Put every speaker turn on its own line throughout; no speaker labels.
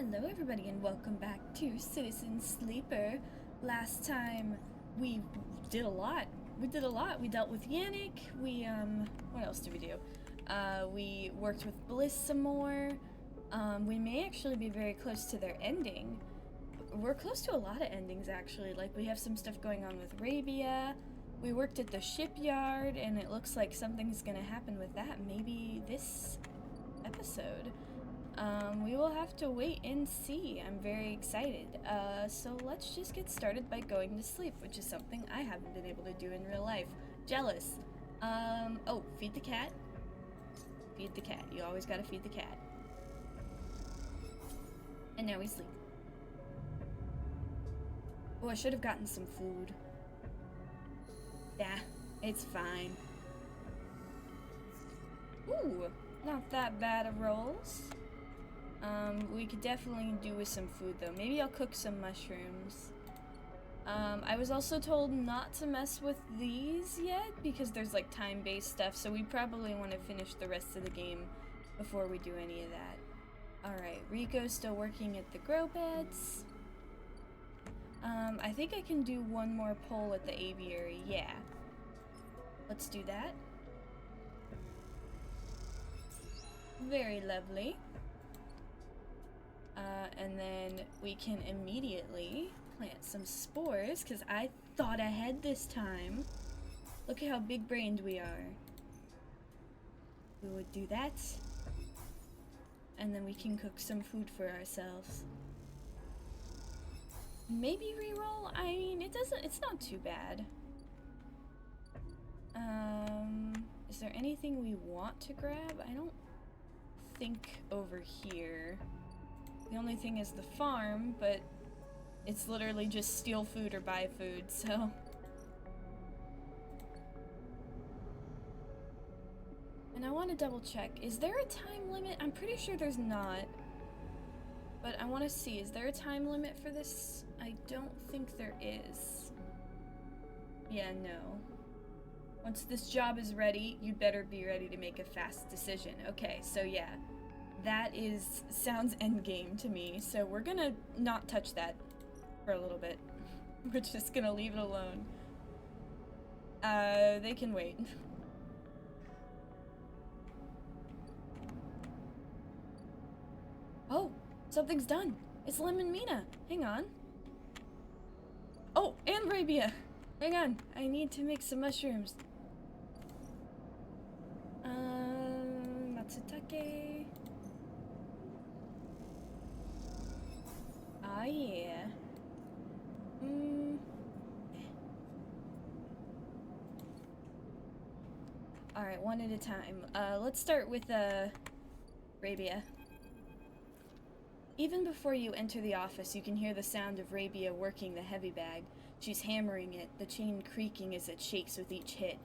Hello everybody and welcome back to Citizen Sleeper. Last time we did a lot. We dealt with Yannick. What else did we do? We worked with Bliss some more. We may actually be very close to their ending. We're close to a lot of endings actually. Like we have some stuff going on with Arabia. We worked at the shipyard and it looks like something's gonna happen with that. Maybe this episode. We will have to wait and see. I'm very excited. So let's just get started by going to sleep, which is something I haven't been able to do in real life. Jealous. Oh, feed the cat. Feed the cat. You always gotta feed the cat. And now we sleep. Oh, I should have gotten some food. Yeah, it's fine. Ooh, not that bad of rolls. We could definitely do with some food though. Maybe I'll cook some mushrooms. I was also told not to mess with these yet because there's like time-based stuff, so we probably want to finish the rest of the game before we do any of that. Alright, Rico's still working at the grow beds. I think I can do one more poll at the aviary, yeah. Let's do that. Very lovely. And then we can immediately plant some spores, because I thought ahead this time. Look at how big-brained we are. We would do that. And then we can cook some food for ourselves. Maybe reroll? I mean, it's not too bad. Is there anything we want to grab? I don't think over here. The only thing is the farm, but it's literally just steal food or buy food, so. And I want to double check. Is there a time limit? I'm pretty sure there's not. But I want to see, is there a time limit for this? I don't think there is. Yeah, no. Once this job is ready, you'd better be ready to make a fast decision. Okay, so yeah. That sounds endgame to me, so we're gonna not touch that for a little bit. We're just gonna leave it alone. They can wait. Oh, something's done. It's Lemon Mina. Hang on. Oh, and Rabia. Hang on, I need to make some mushrooms. Matsutake. Ah, yeah. Alright, one at a time. Let's start with, Rabia. Even before you enter the office, you can hear the sound of Rabia working the heavy bag. She's hammering it, the chain creaking as it shakes with each hit.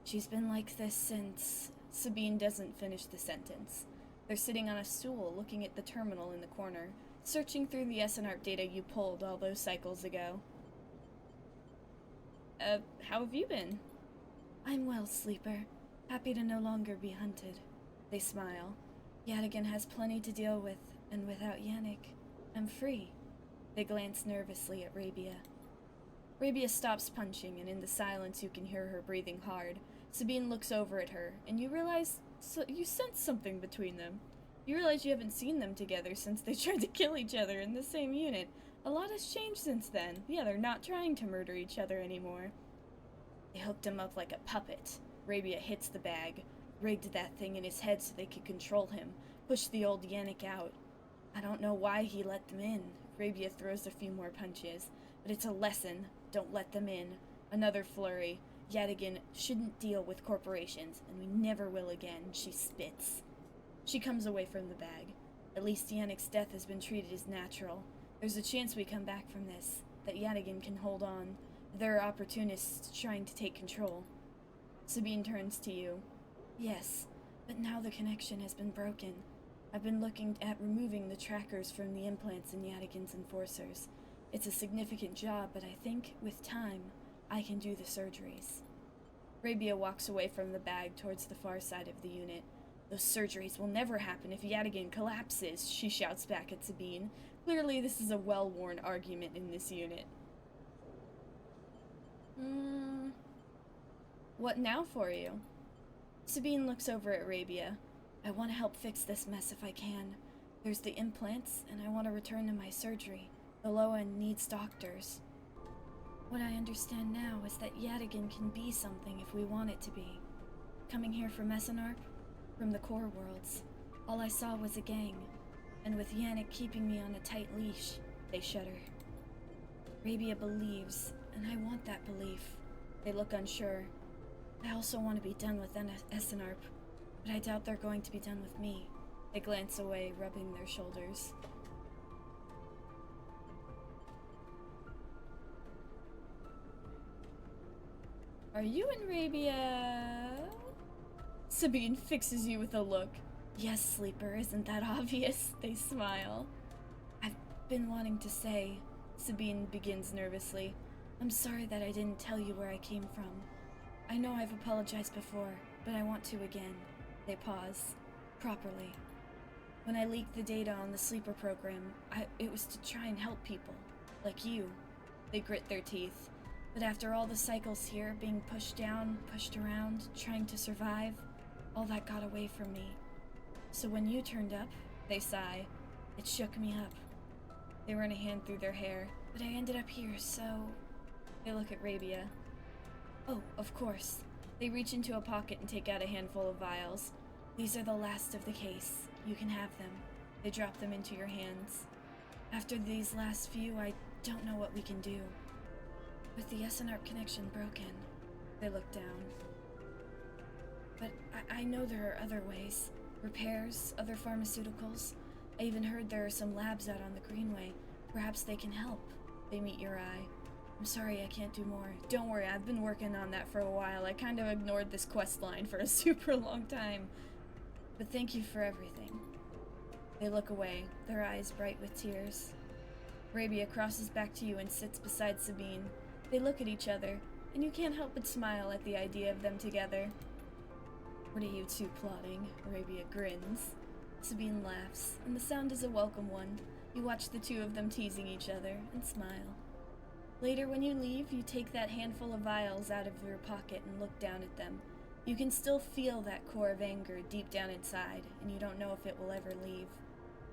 She's been like this since... Sabine doesn't finish the sentence. They're sitting on a stool, looking at the terminal in the corner, searching through the SNARP data you pulled all those cycles ago. How have you been? I'm well, Sleeper. Happy to no longer be hunted. They smile. Yadigan has plenty to deal with, and without Yannick, I'm free. They glance nervously at Rabia. Rabia stops punching, and in the silence you can hear her breathing hard. Sabine looks over at her, and you realize you sense something between them. You realize you haven't seen them together since they tried to kill each other in the same unit. A lot has changed since then. Yeah, they're not trying to murder each other anymore. They hooked him up like a puppet. Rabia hits the bag, rigged that thing in his head so they could control him, pushed the old Yannick out. I don't know why he let them in. Rabia throws a few more punches, but it's a lesson. Don't let them in. Another flurry. Yadigan shouldn't deal with corporations, and we never will again. She spits. She comes away from the bag. At least Yannick's death has been treated as natural. There's a chance we come back from this, that Yadigan can hold on. There are opportunists trying to take control. Sabine turns to you. Yes, but now the connection has been broken. I've been looking at removing the trackers from the implants in Yadigan's enforcers. It's a significant job, but I think, with time, I can do the surgeries. Rabia walks away from the bag towards the far side of the unit. Those surgeries will never happen if Yadigan collapses, she shouts back at Sabine. Clearly this is a well-worn argument in this unit. What now for you? Sabine looks over at Rabia. I want to help fix this mess if I can. There's the implants, and I want to return to my surgery. The low end needs doctors. What I understand now is that Yadigan can be something if we want it to be. Coming here from Messenarp, from the core worlds, all I saw was a gang, and with Yannick keeping me on a tight leash, they shudder. Rabia believes, and I want that belief. They look unsure. I also want to be done with Essenarp, but I doubt they're going to be done with me. They glance away, rubbing their shoulders. Are you and Rabia? Sabine fixes you with a look. Yes, Sleeper, isn't that obvious? They smile. I've been wanting to say, Sabine begins nervously. I'm sorry that I didn't tell you where I came from. I know I've apologized before, but I want to again. They pause. Properly. When I leaked the data on the Sleeper program, it was to try and help people. Like you. They grit their teeth. But after all the cycles here, being pushed down, pushed around, trying to survive, all that got away from me. So when you turned up, they sigh. It shook me up. They run a hand through their hair, but I ended up here, so... They look at Rabia. Oh, of course. They reach into a pocket and take out a handful of vials. These are the last of the case. You can have them. They drop them into your hands. After these last few, I don't know what we can do. With the SNARP connection broken, they look down. But I know there are other ways. Repairs, other pharmaceuticals. I even heard there are some labs out on the Greenway. Perhaps they can help. They meet your eye. I'm sorry I can't do more. Don't worry, I've been working on that for a while. I kind of ignored this quest line for a super long time. But thank you for everything. They look away, their eyes bright with tears. Rabia crosses back to you and sits beside Sabine. They look at each other, and you can't help but smile at the idea of them together. What are you two plotting? Rabia grins. Sabine laughs, and the sound is a welcome one. You watch the two of them teasing each other, and smile. Later, when you leave, you take that handful of vials out of your pocket and look down at them. You can still feel that core of anger deep down inside, and you don't know if it will ever leave.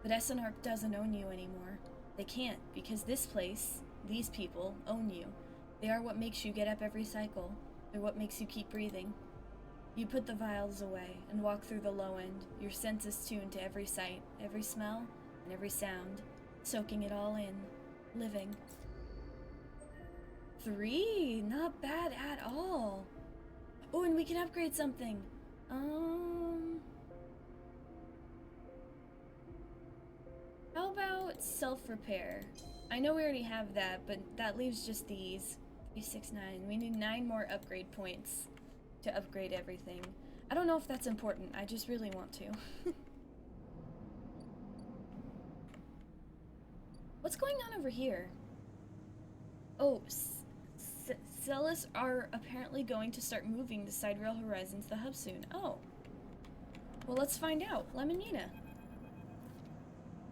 But SNARP doesn't own you anymore. They can't, because this place, these people, own you. They are what makes you get up every cycle. They're what makes you keep breathing. You put the vials away and walk through the low end, your senses tuned to every sight, every smell, and every sound, soaking it all in, living. 3, not bad at all. Oh, and we can upgrade something. How about self-repair? I know we already have that, but that leaves just these. 3, 6, 9. We need 9 more upgrade points to upgrade everything. I don't know if that's important. I just really want to. What's going on over here? Oh, Celis are apparently going to start moving the Sidereal Horizon to the hub soon. Oh. Well, let's find out. Lemon-Mina.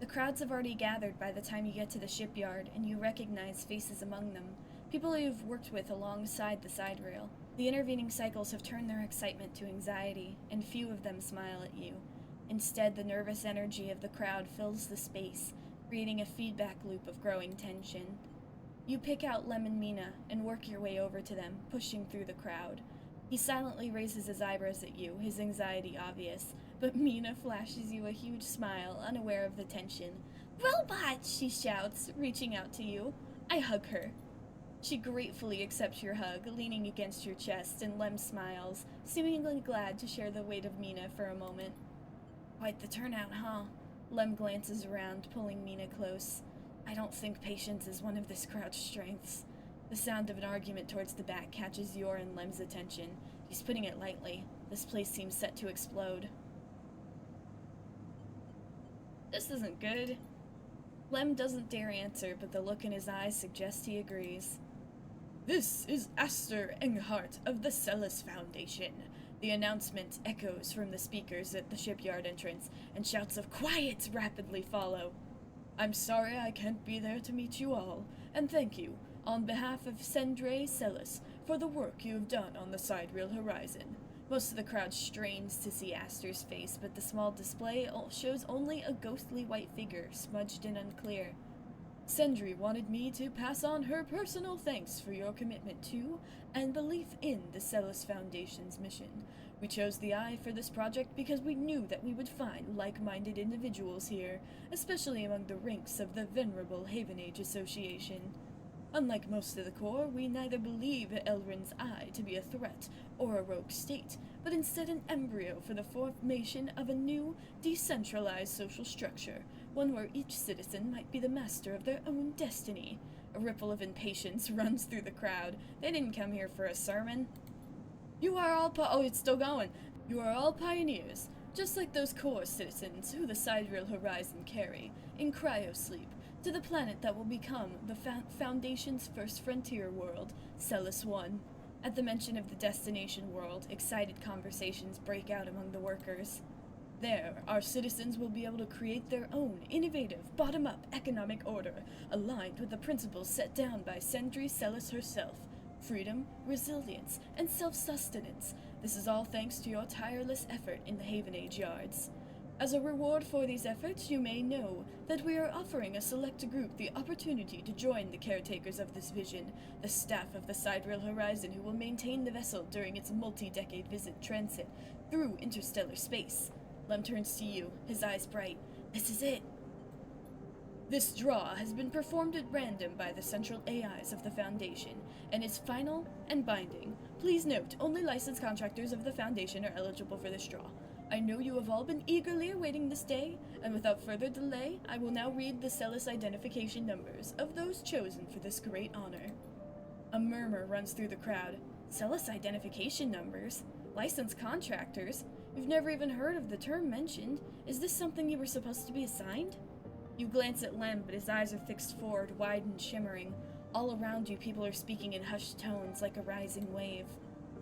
The crowds have already gathered by the time you get to the shipyard, and you recognize faces among them. People you've worked with alongside the Siderail. The intervening cycles have turned their excitement to anxiety, and few of them smile at you. Instead, the nervous energy of the crowd fills the space, creating a feedback loop of growing tension. You pick out Lemon-Mina and work your way over to them, pushing through the crowd. He silently raises his eyebrows at you, his anxiety obvious, but Mina flashes you a huge smile, unaware of the tension. "Robot!" she shouts, reaching out to you. I hug her. She gratefully accepts your hug, leaning against your chest, and Lem smiles, seemingly glad to share the weight of Mina for a moment. Quite the turnout, huh? Lem glances around, pulling Mina close. I don't think patience is one of this crowd's strengths. The sound of an argument towards the back catches your and Lem's attention. He's putting it lightly. This place seems set to explode. This isn't good. Lem doesn't dare answer, but the look in his eyes suggests he agrees. This is Aster Enghart of the Celis Foundation. The announcement echoes from the speakers at the shipyard entrance, and shouts of "Quiet!" rapidly follow. I'm sorry I can't be there to meet you all, and thank you, on behalf of Sendre Celis, for the work you have done on the sidereal horizon. Most of the crowd strains to see Aster's face, but the small display shows only a ghostly white figure, smudged and unclear. Sendri wanted me to pass on her personal thanks for your commitment to and belief in the Celis Foundation's mission. We chose the Eye for this project because we knew that we would find like-minded individuals here, especially among the ranks of the venerable Haven Age Association. Unlike most of the Corps, we neither believe Elrin's Eye to be a threat or a rogue state, but instead an embryo for the formation of a new, decentralized social structure, one where each citizen might be the master of their own destiny. A ripple of impatience runs through the crowd. They didn't come here for a sermon. You are all oh, it's still going. You are all pioneers, just like those Corps citizens who the sidereal horizon carry, in cryosleep, to the planet that will become the Foundation's first frontier world, Celis 1. At the mention of the destination world, excited conversations break out among the workers. There, our citizens will be able to create their own innovative, bottom-up economic order, aligned with the principles set down by Sendri Celis herself. Freedom, resilience, and self-sustenance. This is all thanks to your tireless effort in the Haven Age yards. As a reward for these efforts, you may know that we are offering a select group the opportunity to join the caretakers of this vision, the staff of the Sidereal Horizon who will maintain the vessel during its multi-decade transit through interstellar space. Lem turns to you, his eyes bright. This is it. This draw has been performed at random by the central AIs of the Foundation, and is final and binding. Please note, only licensed contractors of the Foundation are eligible for this draw. I know you have all been eagerly awaiting this day, and without further delay, I will now read the Celis identification numbers of those chosen for this great honor. A murmur runs through the crowd. Celis identification numbers? Licensed contractors? You've never even heard of the term mentioned. Is this something you were supposed to be assigned? You glance at Lem, but his eyes are fixed forward, wide and shimmering. All around you, people are speaking in hushed tones like a rising wave.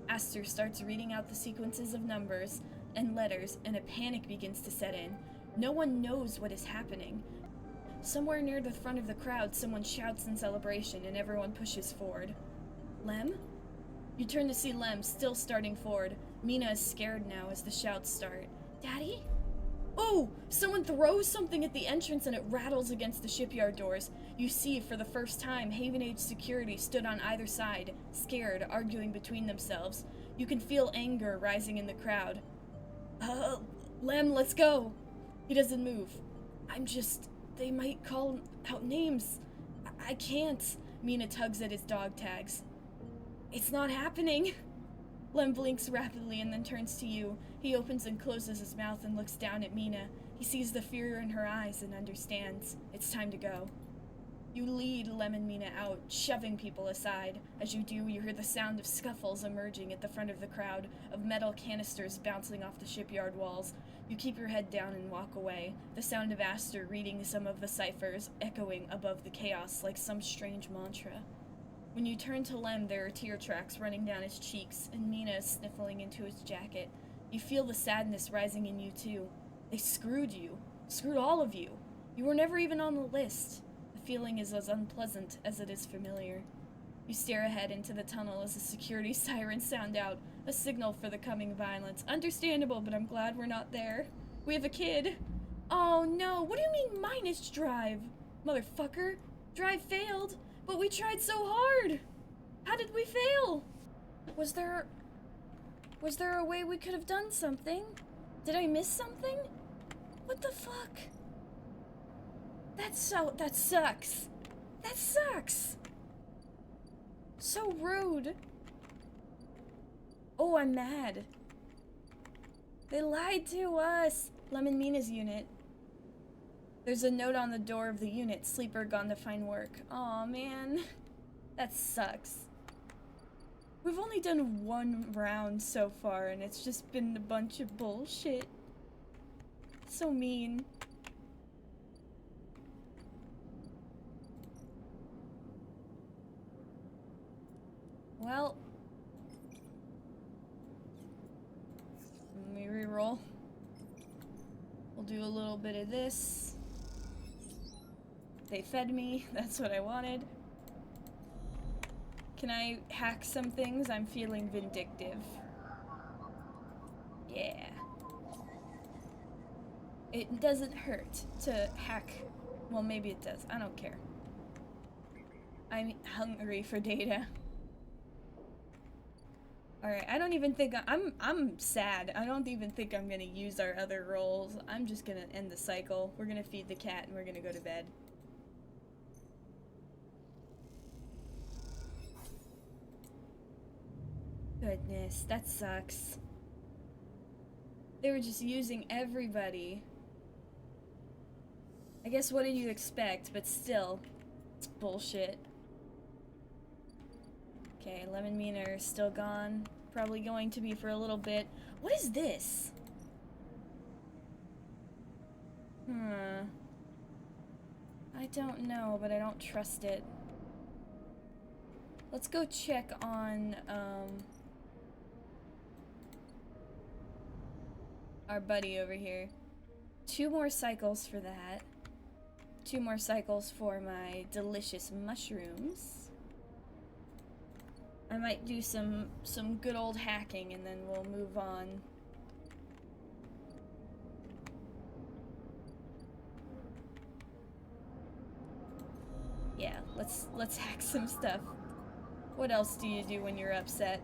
Aster starts reading out the sequences of numbers and letters, and a panic begins to set in. No one knows what is happening. Somewhere near the front of the crowd, someone shouts in celebration, and everyone pushes forward. Lem? You turn to see Lem, still starting forward. Mina is scared now as the shouts start. Daddy? Oh! Someone throws something at the entrance and it rattles against the shipyard doors. You see, for the first time, Haven Age security stood on either side, scared, arguing between themselves. You can feel anger rising in the crowd. Lem, let's go! He doesn't move. They might call out names. I can't. Mina tugs at his dog tags. It's not happening. Lem blinks rapidly and then turns to you. He opens and closes his mouth and looks down at Mina. He sees the fear in her eyes and understands. It's time to go. You lead Lem and Mina out, shoving people aside. As you do, you hear the sound of scuffles emerging at the front of the crowd, of metal canisters bouncing off the shipyard walls. You keep your head down and walk away, the sound of Aster reading some of the ciphers echoing above the chaos like some strange mantra. When you turn to Lem, there are tear tracks running down his cheeks, and Mina is sniffling into his jacket. You feel the sadness rising in you, too. They screwed you. Screwed all of you. You were never even on the list. The feeling is as unpleasant as it is familiar. You stare ahead into the tunnel as the security sirens sound out, a signal for the coming violence. Understandable, but I'm glad we're not there. We have a kid. Oh no, what do you mean minus drive? Motherfucker, drive failed. But we tried so hard! How did we fail? Was there a way we could have done something? Did I miss something? What the fuck? That sucks. That sucks! So rude. Oh, I'm mad. They lied to us! Lemon Mina's unit. There's a note on the door of the unit, sleeper gone to find work. Aw, man. That sucks. We've only done one round so far, and it's just been a bunch of bullshit. So mean. Well. do a little bit of this. They fed me. That's what I wanted. Can I hack some things? I'm feeling vindictive. Yeah. It doesn't hurt to hack. Well, maybe it does. I don't care. I'm hungry for data. Alright, I don't even think I'm sad. I don't even think I'm gonna use our other roles. I'm just gonna end the cycle. We're gonna feed the cat and we're gonna go to bed. Goodness, that sucks. They were just using everybody. I guess what did you expect, but still, it's bullshit. Okay, lemon meaner is still gone. Probably going to be for a little bit. What is this? I don't know, but I don't trust it. Let's go check on, our buddy over here. 2 more cycles for that. 2 more cycles for my delicious mushrooms. I might do some good old hacking and then we'll move on. Yeah, let's hack some stuff. What else do you do when you're upset?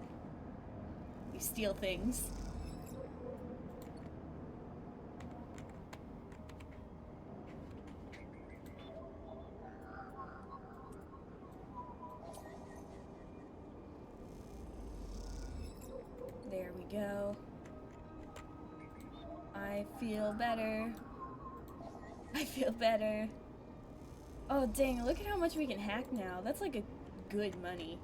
You steal things. There we go. I feel better. I feel better. Oh dang, look at how much we can hack now. That's like a good money.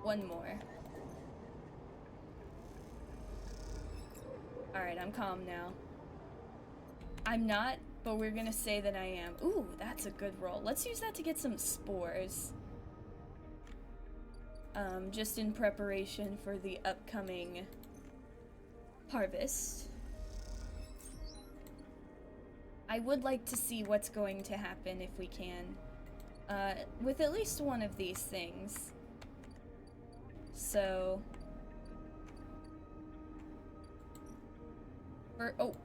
1 more. Alright, I'm calm now. I'm not, but we're gonna say that I am. Ooh, that's a good roll. Let's use that to get some spores. Just in preparation for the upcoming harvest. I would like to see what's going to happen if we can. With at least one of these things. So...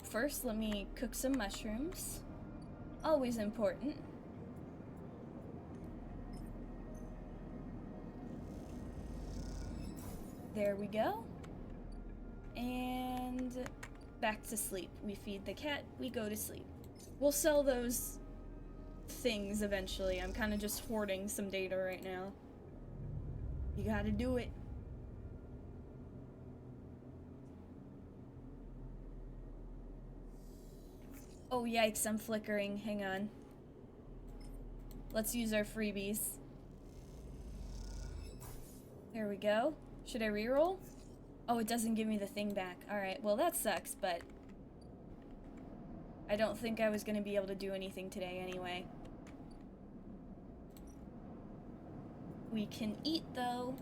first let me cook some mushrooms. Always important. There we go. And back to sleep. We feed the cat, we go to sleep. We'll sell those things eventually. I'm kind of just hoarding some data right now. You gotta do it. Oh yikes, I'm flickering. Hang on. Let's use our freebies. There we go. Should I reroll? Oh, it doesn't give me the thing back. Alright, well that sucks, but I don't think I was gonna be able to do anything today anyway. We can eat though.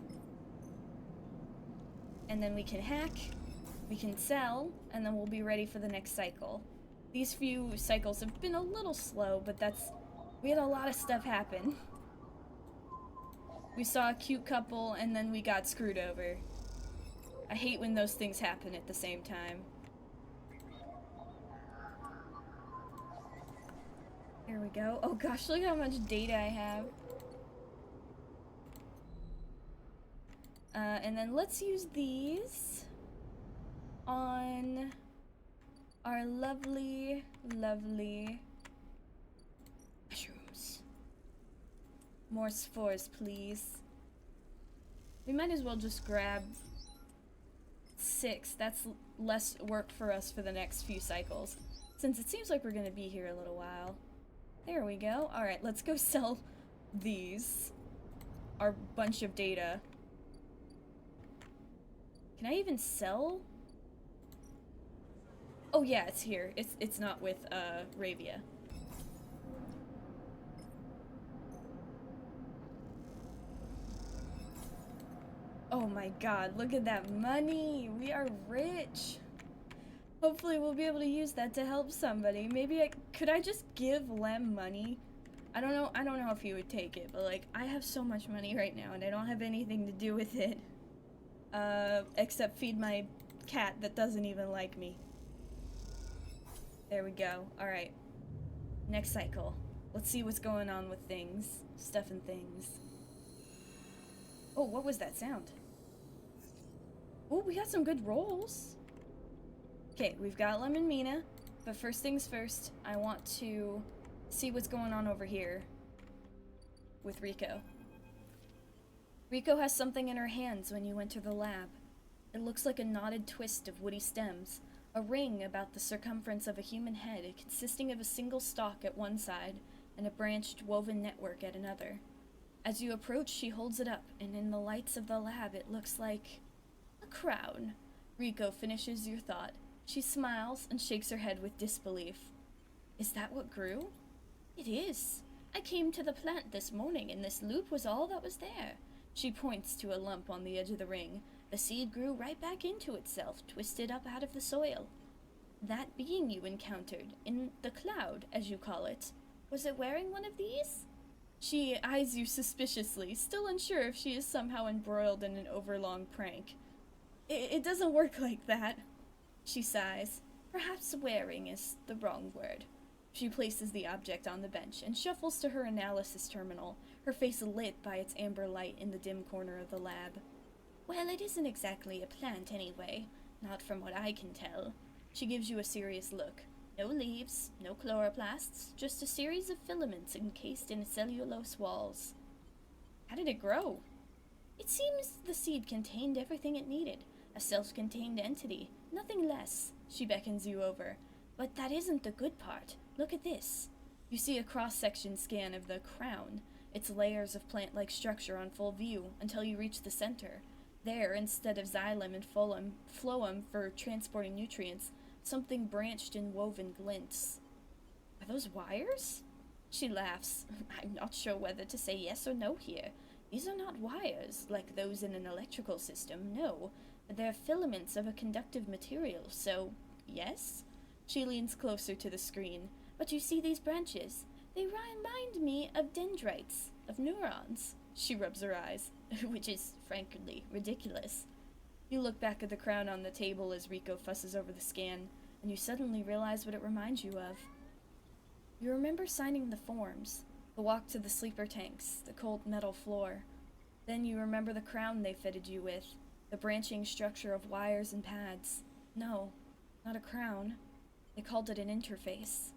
And then we can hack. We can sell, and then we'll be ready for the next cycle. These few cycles have been a little slow, but we had a lot of stuff happen. We saw a cute couple, and then we got screwed over. I hate when those things happen at the same time. There we go. Oh gosh, look how much data I have. And then let's use these on our lovely, lovely mushrooms. More spores, please. We might as well just grab 6. That's less work for us for the next few cycles, since it seems like we're gonna be here a little while. There we go. Alright, let's go sell these. Our bunch of data. Can I even sell? Oh yeah, it's here. It's not with Ravia. Oh my god, look at that money! We are rich! Hopefully we'll be able to use that to help somebody. Maybe could I just give Lem money? I don't know if he would take it, but like, I have so much money right now and I don't have anything to do with it. Except feed my cat that doesn't even like me. There we go. Alright. Next cycle. Let's see what's going on with things. Stuff and things. Oh, what was that sound? Oh, we got some good rolls. Okay, we've got Lem and Mina, but first things first, I want to see what's going on over here with Rico. Rico has something in her hands when you enter the lab. It looks like a knotted twist of woody stems, a ring about the circumference of a human head consisting of a single stalk at one side and a branched woven network at another. As you approach, she holds it up, and in the lights of the lab it looks like a crown. Rico finishes your thought. She smiles and shakes her head with disbelief. Is that what grew? It is. I came to the plant this morning, and this loop was all that was there. She points to a lump on the edge of the ring. The seed grew right back into itself, twisted up out of the soil. That being you encountered, in the cloud, as you call it, was it wearing one of these? She eyes you suspiciously, still unsure if she is somehow embroiled in an overlong prank. It doesn't work like that. She sighs. Perhaps wearing is the wrong word. She places the object on the bench and shuffles to her analysis terminal, her face lit by its amber light in the dim corner of the lab. Well, it isn't exactly a plant anyway, not from what I can tell. She gives you a serious look. No leaves, no chloroplasts, just a series of filaments encased in cellulose walls. How did it grow? It seems the seed contained everything it needed, a self-contained entity, nothing less. She beckons you over. But that isn't the good part. Look at this. You see a cross-section scan of the crown, its layers of plant-like structure on full view, until you reach the center. There, instead of xylem and phloem for transporting nutrients, something branched and woven glints. Are those wires? She laughs. I'm not sure whether to say yes or no here. These are not wires, like those in an electrical system, no. They're filaments of a conductive material, so, yes? She leans closer to the screen. But you see these branches? They remind me of dendrites, of neurons. She rubs her eyes, which is, frankly, ridiculous. You look back at the crown on the table as Rico fusses over the scan, and you suddenly realize what it reminds you of. You remember signing the forms, the walk to the sleeper tanks, the cold metal floor. Then you remember the crown they fitted you with, the branching structure of wires and pads. No, not a crown. They called it an interface.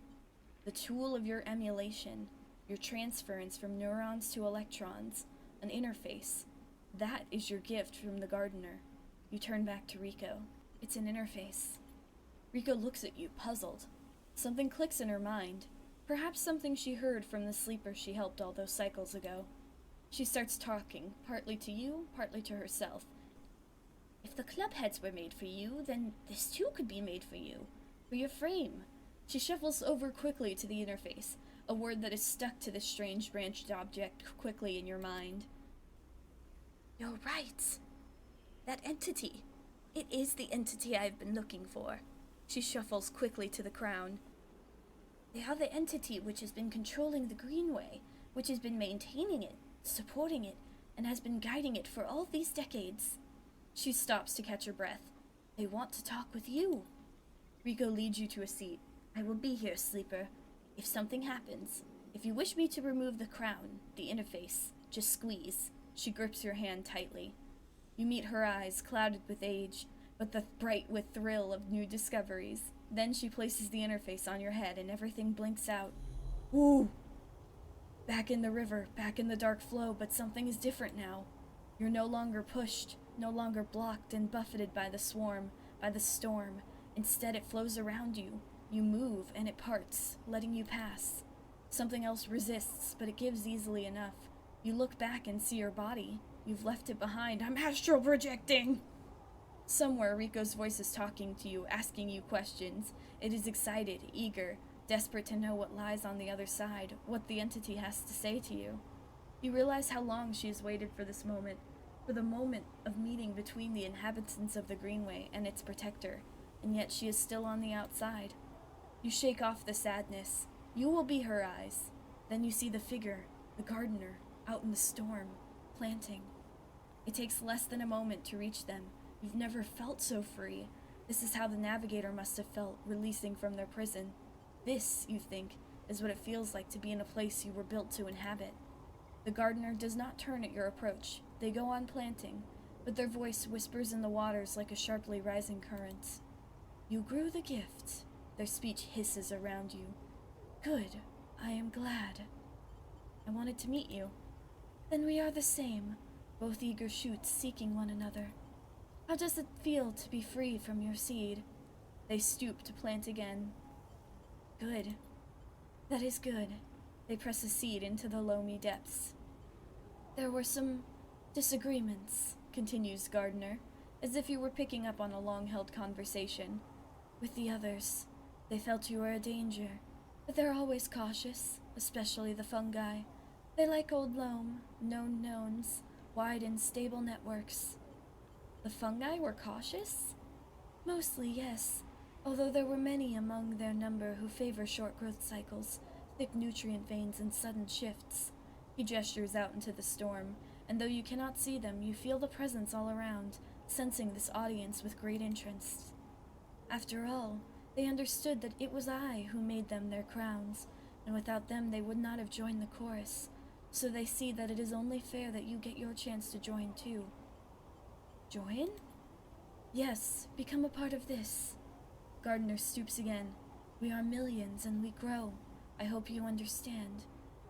The tool of your emulation, your transference from neurons to electrons, an interface. That is your gift from the gardener. You turn back to Rico. It's an interface. Rico looks at you, puzzled. Something clicks in her mind. Perhaps something she heard from the sleeper she helped all those cycles ago. She starts talking, partly to you, partly to herself. If the club heads were made for you, then this too could be made for you. For your frame. She shuffles over quickly to the interface, a word that is stuck to this strange branched object quickly in your mind. You're right. That entity. It is the entity I've been looking for. She shuffles quickly to the crown. They are the entity which has been controlling the Greenway, which has been maintaining it, supporting it, and has been guiding it for all these decades. She stops to catch her breath. They want to talk with you. Rico leads you to a seat. I will be here, sleeper. If something happens, if you wish me to remove the crown, the interface, just squeeze. She grips your hand tightly. You meet her eyes, clouded with age, but bright with thrill of new discoveries. Then she places the interface on your head and everything blinks out. Ooh! Back in the river, back in the dark flow, but something is different now. You're no longer pushed, no longer blocked and buffeted by the swarm, by the storm. Instead, it flows around you. You move, and it parts, letting you pass. Something else resists, but it gives easily enough. You look back and see your body. You've left it behind. I'm astral projecting! Somewhere, Rico's voice is talking to you, asking you questions. It is excited, eager, desperate to know what lies on the other side, what the entity has to say to you. You realize how long she has waited for this moment, for the moment of meeting between the inhabitants of the Greenway and its protector, and yet she is still on the outside. You shake off the sadness. You will be her eyes. Then you see the figure, the gardener, out in the storm, planting. It takes less than a moment to reach them. You've never felt so free. This is how the navigator must have felt, releasing from their prison. This, you think, is what it feels like to be in a place you were built to inhabit. The gardener does not turn at your approach. They go on planting, but their voice whispers in the waters like a sharply rising current. You grew the gift. Their speech hisses around you. Good. I am glad. I wanted to meet you. Then we are the same, both eager shoots seeking one another. How does it feel to be free from your seed? They stoop to plant again. Good. That is good. They press a seed into the loamy depths. There were some disagreements, continues Gardner, as if you were picking up on a long-held conversation. With the others, they felt you were a danger, but they're always cautious, especially the fungi. They like old loam, known knowns, wide and stable networks. The fungi were cautious? Mostly, yes, although there were many among their number who favor short growth cycles, thick nutrient veins, and sudden shifts. He gestures out into the storm, and though you cannot see them, you feel the presence all around, sensing this audience with great interest. After all, they understood that it was I who made them their crowns, and without them they would not have joined the chorus, so they see that it is only fair that you get your chance to join too. Join? Yes, become a part of this. Gardner stoops again. We are millions and we grow. I hope you understand.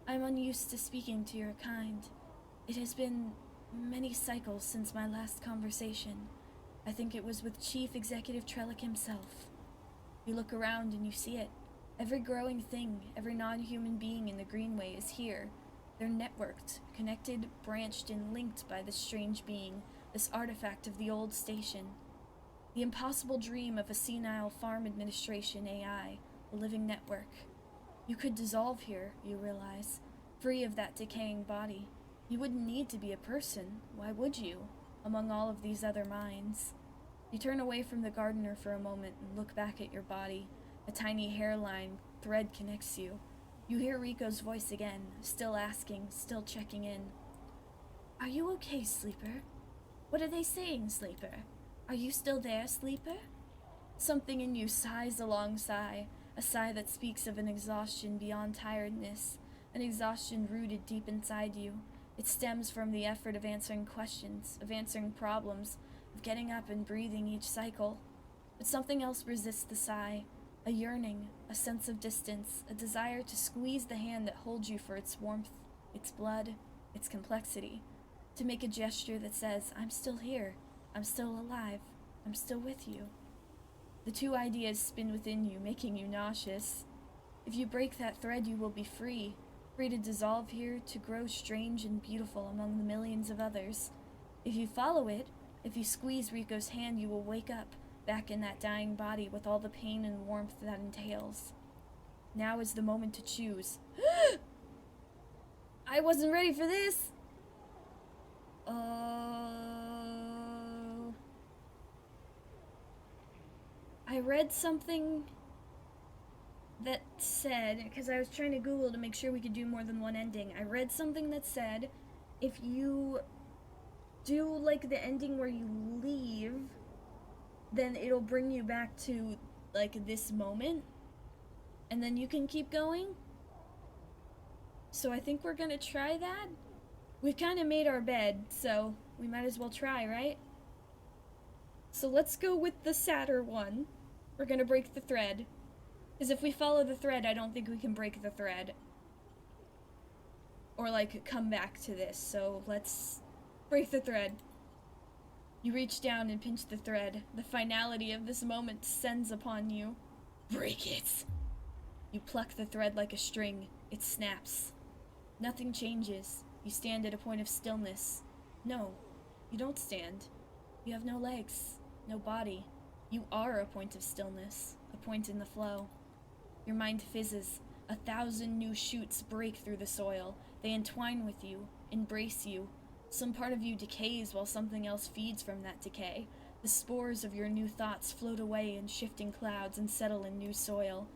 I am unused to speaking to your kind. It has been many cycles since my last conversation. I think it was with Chief Executive Trellick himself. You look around and you see it. Every growing thing, every non-human being in the Greenway is here. They're networked, connected, branched, and linked by this strange being, this artifact of the old station. The impossible dream of a senile farm administration AI, a living network. You could dissolve here, you realize, free of that decaying body. You wouldn't need to be a person, why would you, among all of these other minds? You turn away from the gardener for a moment and look back at your body. A tiny hairline thread connects you. You hear Rico's voice again, still asking, still checking in. Are you okay, Sleeper? What are they saying, Sleeper? Are you still there, Sleeper? Something in you sighs a long sigh, a sigh that speaks of an exhaustion beyond tiredness, an exhaustion rooted deep inside you. It stems from the effort of answering questions, of answering problems, of getting up and breathing each cycle. But something else resists the sigh, a yearning, a sense of distance, a desire to squeeze the hand that holds you for its warmth, its blood, its complexity, to make a gesture that says, I'm still here, I'm still alive, I'm still with you. The two ideas spin within you, making you nauseous. If you break that thread, you will be free, free to dissolve here, to grow strange and beautiful among the millions of others. If you follow it, if you squeeze Rico's hand, you will wake up, back in that dying body with all the pain and warmth that entails. Now is the moment to choose. I wasn't ready for this! I read something that said, because I was trying to Google to make sure we could do more than one ending, I read something that said, if you do, like, the ending where you leave, then it'll bring you back to, like, this moment, and then you can keep going. So I think we're gonna try that. We've kind of made our bed, so we might as well try, right? So let's go with the sadder one. We're gonna break the thread. Because if we follow the thread, I don't think we can break the thread. Or, like, come back to this, so let's break the thread. You reach down and pinch the thread. The finality of this moment descends upon you. Break it! You pluck the thread like a string. It snaps. Nothing changes. You stand at a point of stillness. No, you don't stand. You have no legs, no body. You are a point of stillness, a point in the flow. Your mind fizzes. 1,000 new shoots break through the soil. They entwine with you, embrace you. Some part of you decays while something else feeds from that decay. The spores of your new thoughts float away in shifting clouds and settle in new soil.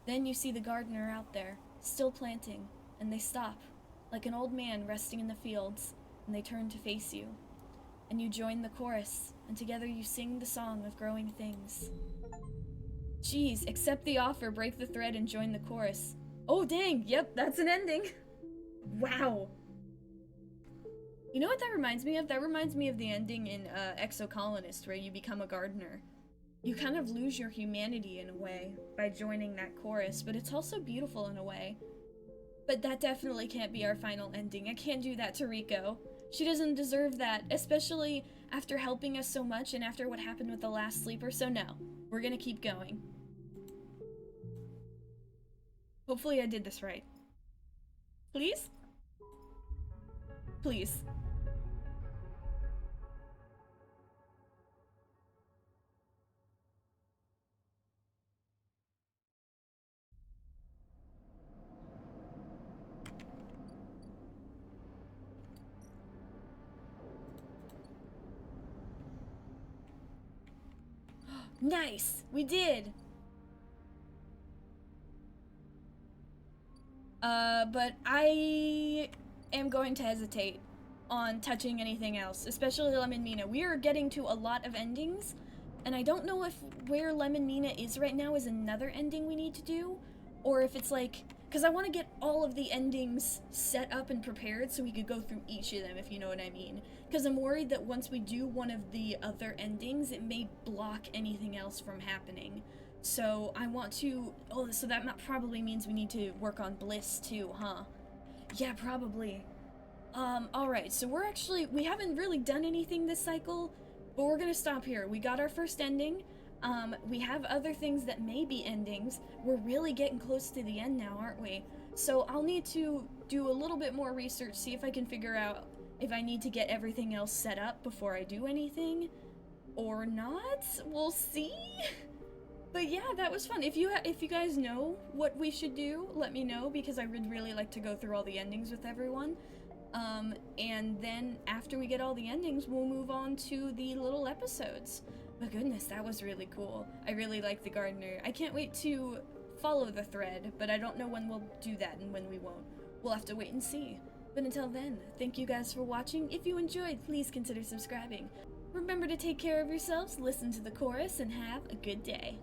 Then you see the gardener out there, still planting, and they stop, like an old man resting in the fields, and they turn to face you. And you join the chorus, and together you sing the song of growing things. Geez, accept the offer, break the thread, and join the chorus. Oh dang, yep, that's an ending. Wow. You know what that reminds me of? That reminds me of the ending in Exocolonist, where you become a gardener. You kind of lose your humanity in a way by joining that chorus, but it's also beautiful in a way. But that definitely can't be our final ending. I can't do that to Riko. She doesn't deserve that, especially after helping us so much and after what happened with the last sleeper, so no. We're gonna keep going. Hopefully I did this right. Please? Please. Nice! We did! But I am going to hesitate on touching anything else, especially Lemon Mina. We are getting to a lot of endings, and I don't know if where Lemon Mina is right now is another ending we need to do, or if it's like, because I want to get all of the endings set up and prepared so we could go through each of them, if you know what I mean. Because I'm worried that once we do one of the other endings, it may block anything else from happening. So I want to, oh, so that probably means we need to work on Bliss too, huh? Yeah, probably. Alright, so we haven't really done anything this cycle, but we're gonna stop here. We got our first ending. We have other things that may be endings. We're really getting close to the end now, aren't we? So I'll need to do a little bit more research, see if I can figure out if I need to get everything else set up before I do anything, or not. We'll see. But yeah, that was fun. If you guys know what we should do, let me know, because I would really like to go through all the endings with everyone. And then after we get all the endings, we'll move on to the little episodes. But goodness, that was really cool. I really like the gardener. I can't wait to follow the thread, but I don't know when we'll do that and when we won't. We'll have to wait and see. But until then, thank you guys for watching. If you enjoyed, please consider subscribing. Remember to take care of yourselves, listen to the chorus, and have a good day.